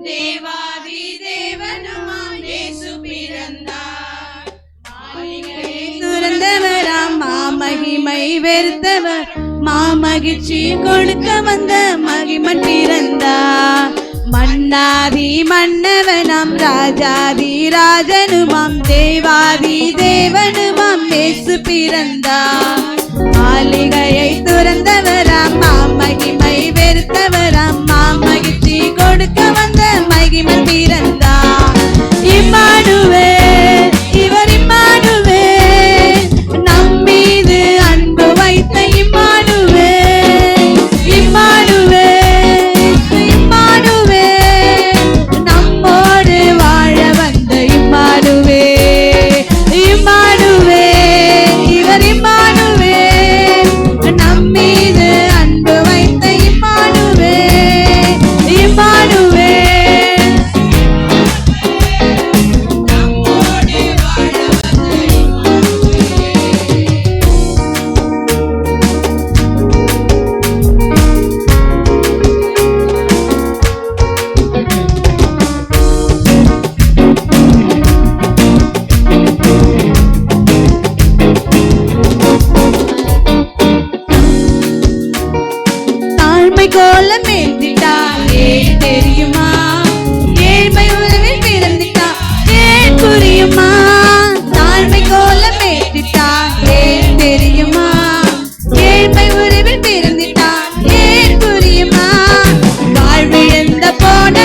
தேவாதி தேவனுமாம் இயேசு பிறந்தார். மாளிகையை துறந்தவராம் மாமகிமை வெறுத்தவர் மாமகிழ்ச்சி கொடுக்க வந்த மகிமன் பிறந்தார். மன்னாதி மன்னவனாம் ராஜாதி ராஜனுமாம் தேவாதி தேவனுமாம் இயேசு பிறந்தார். மாளிகையை துறந்தவராம் மாமகிமை வெறுத்தவராம் மாமகிழ்ச்சி கொடுக்க வந்த மகிமன் பிறந்தார். இம்மானுவேல் இவர் இம்மானுவேல் நம்மீது அன்பு வைத்த இம்மானுவேல் இம்மானுவேல் இம்மானுவேல் நம்மோடு வாழ வந்த இம்மானுவேல் இம்மானுவேல் இவர் இம்மானுவேல் நம்மீது அன்பு வைத்த இம்மானுவேல் இம்மானுவேல் நம்மோடு வாழ வந்த தாழ்மை கோலம் ஏந்திட்டார் ஏன் தெரியுமா? ஏழ்மை உறவில் பிறந்திட்டார் ஏன் புரியுமா? தாழ்மை கோலம் ஏந்திட்டார் ஏன் தெரியுமா? ஏழ்மை உறவில் பிறந்திட்டார் ஏன் புரியுமா? வாழ்விழந்த போன